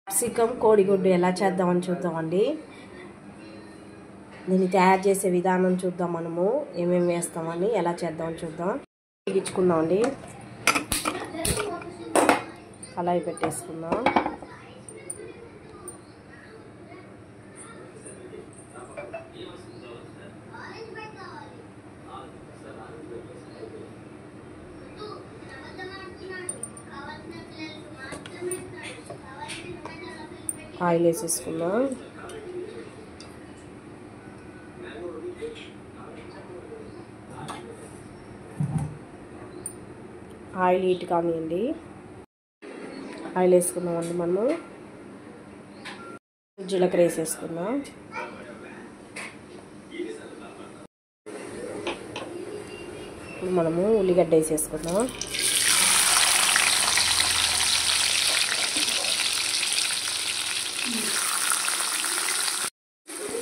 Capsicum కోడిగుడ్డు ఎలా చేద్దామని చూద్దామండి. దీన్ని తయారు చేసే విధానం చూద్దాం. మనము ఏమేమి వేస్తామని ఎలా చేద్దామని చూద్దాం. వేగించుకుందామండి. కళాయి పెట్టేసుకుందాం. ఆయిల్ వేసేసుకుందాం. ఆయిల్ హీట్ కానివ్వండి. ఆయిల్ వేసుకుందామండి. మనము జీలకర్ర వేసేసుకుందాం. ఇప్పుడు మనము ఉల్లిగడ్డ వేసేసుకుందాం.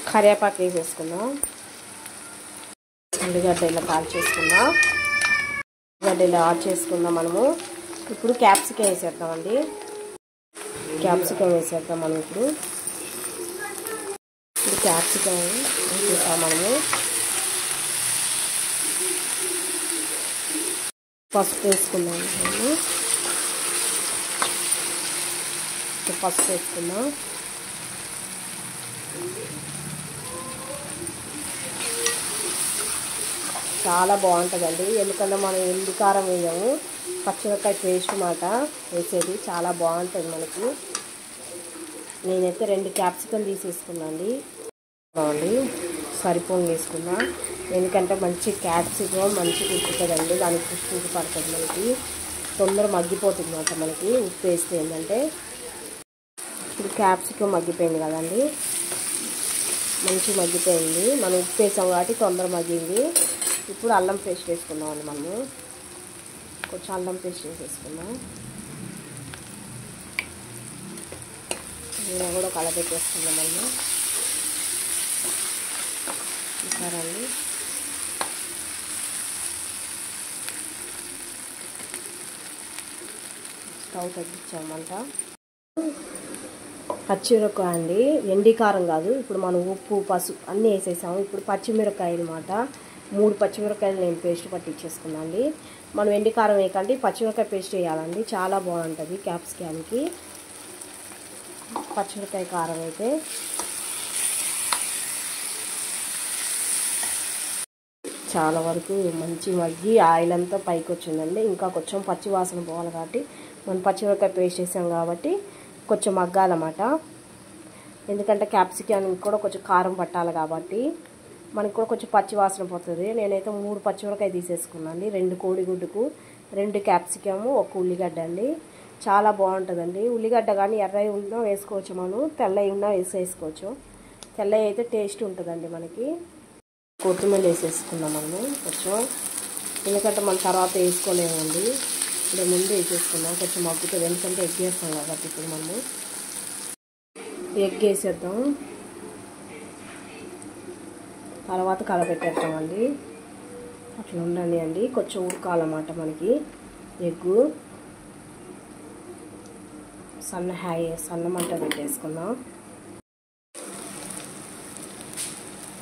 కరివేపాకు వేసేసుకుందాం. ఉల్లిగడ్డ ఇలా కాల్చేసుకుందాం. ఉల్లిగడ్డ ఇలా ఆడ్ చేసుకుందాం. మనము ఇప్పుడు క్యాప్సికం వేసేద్దామండి. క్యాప్సికం వేసేద్దాం. మనం ఇప్పుడు క్యాప్సికం వేసేద్దాం. మనము పసుపు వేసుకుందాం. మనము పసుపు వేసుకుందాం. చాలా బాగుంటుందండి. ఎందుకంటే మనం ఎండు కారం వేయము, పచ్చిమిరపకాయ పేస్ట్ మాట వేసేది. చాలా బాగుంటుంది మనకి. నేనైతే 2 క్యాప్సికం తీసేసుకున్నాండి. బాగుంది, సరిపోని వేసుకున్నా. ఎందుకంటే మంచి క్యాప్సికం మంచిగా ఉడుకుతుందండి. దానికి ఉప్పు పడుతుంది. మనకి తొందర మగ్గిపోతుంది అన్నమాట. మనకి ఉప్పు వేస్తే ఏంటంటే ఇప్పుడు క్యాప్సికం మగ్గిపోయింది కదండి. మంచి మగ్గిపోయింది. మనం ఉప్పు వేసాం కాబట్టి తొందర మగ్గింది. ఇప్పుడు అల్లం పేస్ట్ వేసుకుందామండి. మనము కొంచెం అల్లం పేస్ట్ వేసేసుకుందాం. ఇలా కూడా కలపెట్టేసుకుందాం. మనము చూసారండి. స్టవ్ తగ్గించామంట. పచ్చిమిరపకాయ అండి, ఎండి కారం కాదు. ఇప్పుడు మనం ఉప్పు పసుపు అన్నీ వేసేసాము. ఇప్పుడు పచ్చిమిరపకాయ అనమాట. 3 పచ్చిమిరపకాయలు నేను పేస్ట్ పట్టించేసుకున్నాను అండి. మనం ఎండి కారం వేయకండి, పచ్చిమిరపకాయ పేస్ట్ వేయాలండి. చాలా బాగుంటుంది క్యాప్సికానికి పచ్చిమిరపకాయ కారం అయితే. చాలా వరకు మంచి మగ్గి ఆయిల్ అంతా పైకి వచ్చిందండి. ఇంకా కొంచెం పచ్చి వాసన పోవాలి కాబట్టి మనం పచ్చిమిరపకాయ పేస్ట్ వేసాం కాబట్టి కొంచెం మగ్గాలన్నమాట. ఎందుకంటే క్యాప్సికానికి కూడా కొంచెం కారం పట్టాలి కాబట్టి మనకి కూడా కొంచెం పచ్చి వాసన పోతుంది. నేనైతే 3 పచ్చిమిరపకాయ తీసేసుకున్నాను. 2 కోడిగుడ్డుకు 2 క్యాప్సికము, 1 ఉల్లిగడ్డ అండి. చాలా బాగుంటుందండి. ఉల్లిగడ్డ కానీ ఎర్రవి ఉన్నా వేసుకోవచ్చు, మనం తెల్లవి ఉన్నా వేసుకోవచ్చు. తెల్లవి అయితే టేస్ట్ ఉంటుందండి మనకి. కొత్తిమీర వేసేసుకున్నాం మనము కొంచెం. ఎందుకంటే మనం తర్వాత వేసుకోలేమండి. ఇప్పుడు ముందు వేసేసుకున్నాం. కొంచెం మగ్గుతుంది. ఎందుకంటే ఎగ్ వేస్తాం కాబట్టి. ఇప్పుడు మనము ఎగ్ వేసేద్దాం. తర్వాత కలపెట్టేద్దామండి. అట్లా ఉండండి అండి. కొంచెం ఉడకాలన్నమాట మనకి ఎగ్గు. సన్న మంట పెట్టేసుకుందాం.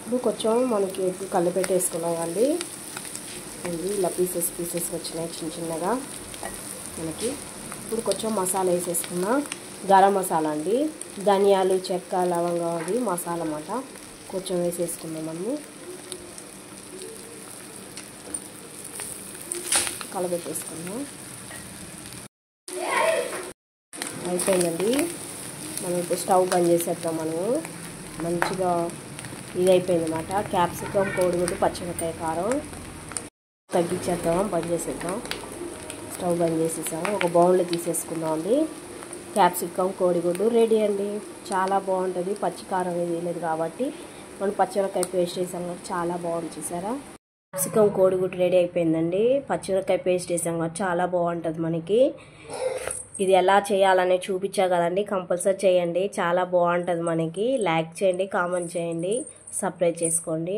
ఇప్పుడు కొంచెం మనకి ఎగ్ కలిపెట్టేసుకున్నాం అండి. ఇలా పీసెస్ వచ్చినాయి చిన్న చిన్నగా మనకి. ఇప్పుడు కొంచెం మసాలా వేసేసుకున్నాం. గరం మసాలా అండి, ధనియాలు, చెక్క, లవంగం అది మసాలా అన్నమాట. కొంచెం వేసేసుకుందాం. మనము కలబెట్టేసుకుందాం. అయిపోయిందండి. మనం ఇప్పుడు స్టవ్ బంద్ చేసేద్దాం. మనము మంచిగా ఇది అయిపోయింది అన్నమాట. క్యాప్సికం, కోడిగుడ్డు, పచ్చిమిరపకాయ కారం తగ్గించేద్దాం. బంద్ చేసేద్దాం. స్టవ్ బంద్ చేసేసాము. ఒక బౌల్లో తీసేసుకుందాం అండి. క్యాప్సికం, కోడిగుడ్డు రెడీ అండి. చాలా బాగుంటుంది. పచ్చి కారం వేయలేదు కాబట్టి మనం పచ్చిమిరపకాయ పేస్ట్ వేసాం కాబట్టి చాలా బాగుంది. చూసారా, క్యాప్సికం కోడిగుడ్డు రెడీ అయిపోయిందండి. పచ్చిమిరపకాయ పేస్ట్ వేసాం కాబట్టి చాలా బాగుంటుంది మనకి. ఇది ఎలా చేయాలని చూపించా కదండి. కంపల్సరీ చేయండి. చాలా బాగుంటుంది మనకి. లైక్ చేయండి, కామెంట్ చేయండి, సబ్స్క్రైబ్ చేసుకోండి.